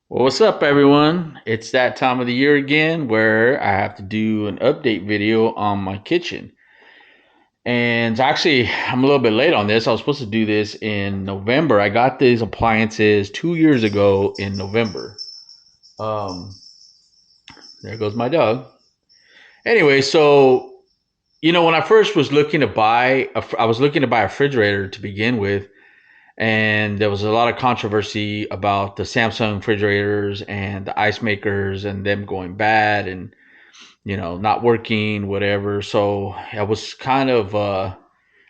Well, what's up, everyone? It's that time of the year again where I have to do an update video on my kitchen. And actually, I'm a little bit late on this. I was supposed to do this in November. I got these appliances 2 years ago in November. Um, there goes my dog. Anyway, so when I first was looking to buy, I was looking to buy a refrigerator to begin with, and there was a lot of controversy about the Samsung refrigerators and the ice makers and them going bad and not working, whatever. So I was kind of, I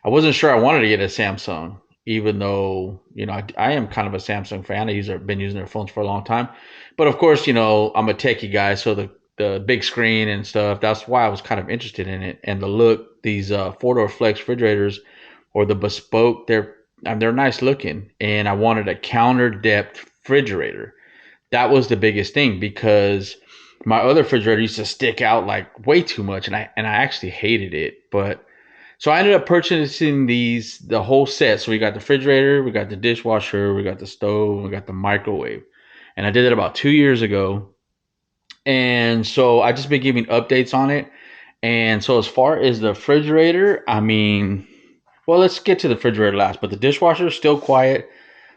wasn't sure I wanted to get a Samsung, even though, I am kind of a Samsung fan. Been using their phones for a long time. But of course, I'm a techie guy. So the big screen and stuff, that's why I was kind of interested in it. And the look, these four-door flex refrigerators or the bespoke, they're nice looking. And I wanted a counter depth refrigerator. That was the biggest thing because my other refrigerator used to stick out like way too much, and I actually hated it. But so I ended up purchasing the whole set. So we got the refrigerator, we got the dishwasher, we got the stove, we got the microwave, and I did it about 2 years ago. And so I just been giving updates on it. And so as far as the refrigerator, I mean, well, let's get to the refrigerator last. But the dishwasher is still quiet,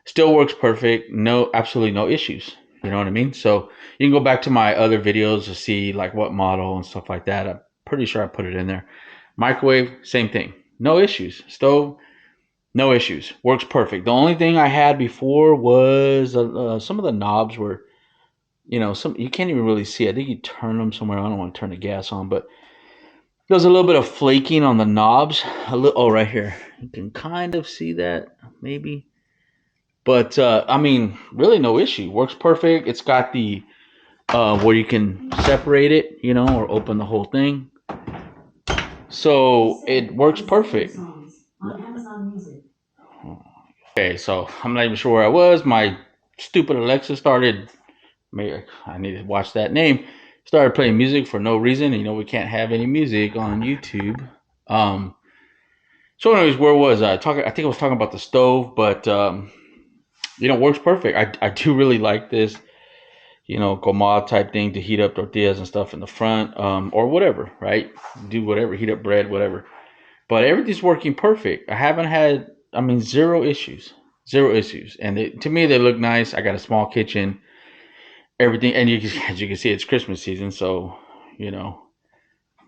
still works perfect. No, absolutely no issues. You know what I mean? So you can go back to my other videos to see like what model and stuff like that. I'm pretty sure I put it in there. Microwave, same thing. No issues. Stove, no issues. Works perfect. The only thing I had before was some of the knobs were, some you can't even really see. I think you turn them somewhere. I don't want to turn the gas on, but there's a little bit of flaking on the knobs. Oh, right here. You can kind of see that, maybe. But I mean, really no issue. Works perfect. It's got the where you can separate it, or open the whole thing. So it works perfect. Okay, so I'm not even sure where I was. My stupid Alexa started. Maybe I need to watch that name. Started playing music for no reason. We can't have any music on YouTube. Um. So, anyways, where was I talking? I think I was talking about the stove, but works perfect. I do really like this comal type thing to heat up tortillas and stuff in the front, or whatever, right? Do whatever, heat up bread, whatever. But everything's working perfect. I haven't had, I mean, zero issues. And to me, they look nice. I got a small kitchen, everything, and as you can see, it's Christmas season, so you know,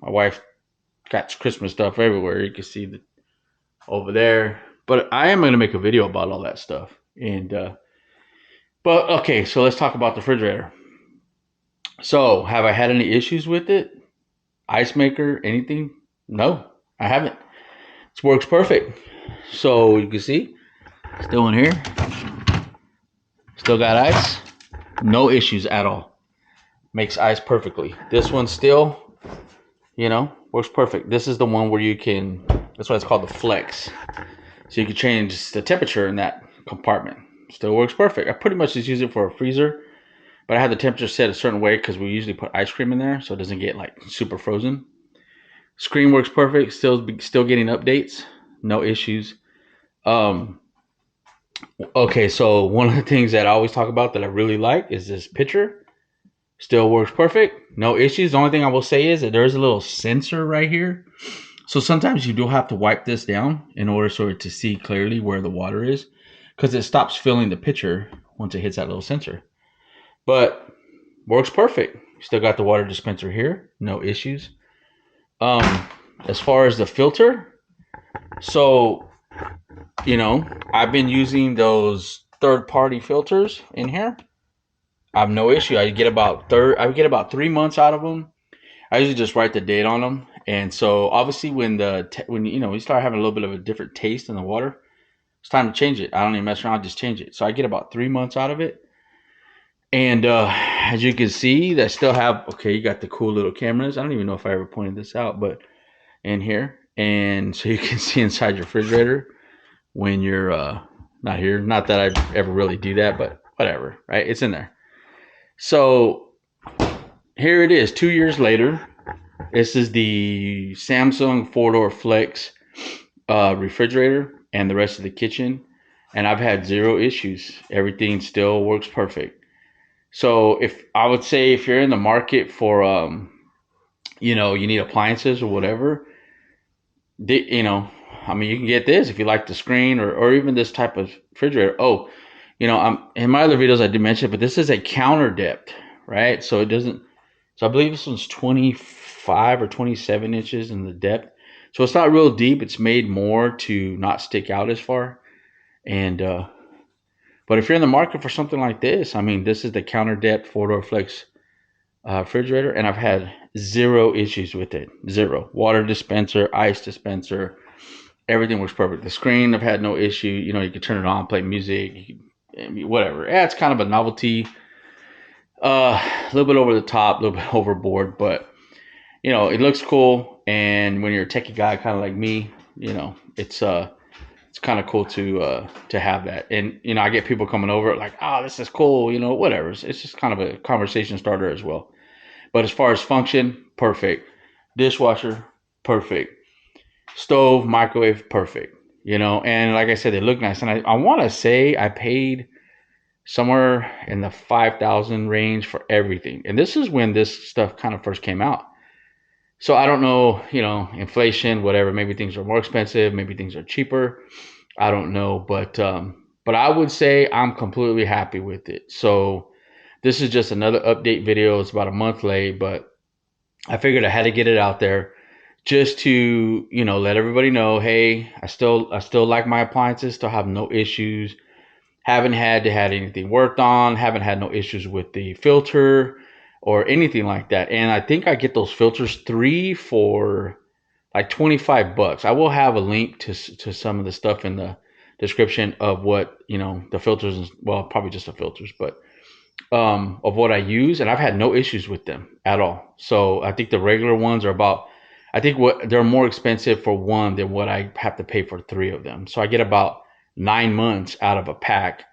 my wife got Christmas stuff everywhere. You can see the over there. But I am going to make a video about all that stuff. And but okay, so let's talk about the refrigerator. So, have I had any issues with it? Ice maker, anything? No, I haven't. It works perfect. So you can see, still in here, still got ice. No issues at all. Makes ice perfectly. This one still, works perfect. This is the one where you can, that's why it's called the flex. So you can change the temperature in that compartment. Still works perfect. I pretty much just use it for a freezer, but I have the temperature set a certain way because we usually put ice cream in there so it doesn't get like super frozen. Screen works perfect. Still getting updates. No issues. Um, okay, so one of the things that I always talk about that I really like is this picture. Still works perfect. No issues. The only thing I will say is that there's a little sensor right here. So sometimes you do have to wipe this down in order so to see clearly where the water is because it stops filling the pitcher once it hits that little sensor. But works perfect. Still got the water dispenser here. No issues. Um, as far as the filter, so I've been using those third-party filters in here. I have no issue. I get about 3 months out of them. I usually just write the date on them, and so obviously when you start having a little bit of a different taste in the water, it's time to change it. I don't even mess around; I just change it. So I get about 3 months out of it, and as you can see, they still have. Okay, you got the cool little cameras. I don't even know if I ever pointed this out, but in here, and so you can see inside your refrigerator when you're not here. Not that I ever really do that, but whatever, right? It's in there. So here it is, 2 years later. This is the Samsung four-door flex refrigerator and the rest of the kitchen, and I've had zero issues. Everything still works perfect. So if I would say if you're in the market for you need appliances or whatever, you know, I mean, you can get this if you like the screen or even this type of refrigerator. Oh, in my other videos I did mention, but this is a counter depth, right? So it doesn't. So I believe this one's 25 or 27 inches in the depth. So it's not real deep. It's made more to not stick out as far. And but if you're in the market for something like this, I mean, this is the counter depth 4-door flex refrigerator, and I've had zero issues with it. Zero. Water dispenser, ice dispenser, everything works perfect. The screen, I've had no issue. You can turn it on, play music, whatever. Yeah, it's kind of a novelty. A little bit over the top, a little bit overboard, but it looks cool. And when you're a techie guy, kind of like me, it's kind of cool to have that. And I get people coming over like, oh, this is cool, whatever. It's just kind of a conversation starter as well. But as far as function, perfect. Dishwasher, perfect. Stove, microwave, perfect. And like I said, they look nice. And I want to say I paid somewhere in the 5,000 range for everything. And this is when this stuff kind of first came out. So I don't know, inflation, whatever. Maybe things are more expensive. Maybe things are cheaper. I don't know, but I would say I'm completely happy with it. So this is just another update video. It's about a month late, but I figured I had to get it out there just to let everybody know, hey, I still like my appliances, still have no issues, haven't had anything worked on, haven't had no issues with the filter or anything like that. And I think I get those filters 3 for like $25. I will have a link to some of the stuff in the description of what the filters, well, probably just the filters, but of what I use, and I've had no issues with them at all. So I think the regular ones are about, I think what they're more expensive for one than what I have to pay for 3 of them. So I get about 9 months out of a pack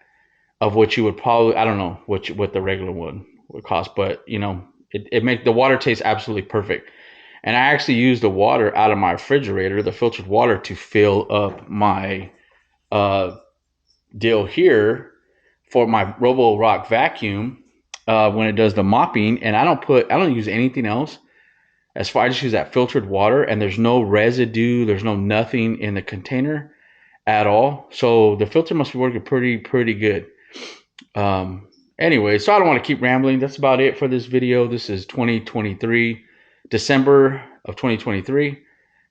of what you would probably, I don't know what the regular one would cost, but it make the water taste absolutely perfect. And I actually use the water out of my refrigerator, the filtered water, to fill up my uh, deal here for my Roborock vacuum when it does the mopping. And I don't use anything else. As far I just use that filtered water, and there's no residue, there's no nothing in the container at all. So the filter must be working pretty good. Anyway, so I don't want to keep rambling. That's about it for this video. This is 2023, December of 2023. I've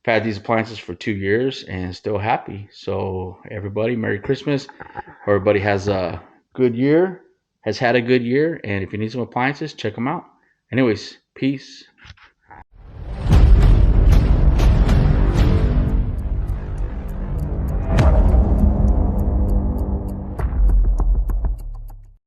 had these appliances for 2 years and still happy. So everybody, Merry Christmas. Everybody has a good year, has had a good year. And if you need some appliances, check them out. Anyways, peace.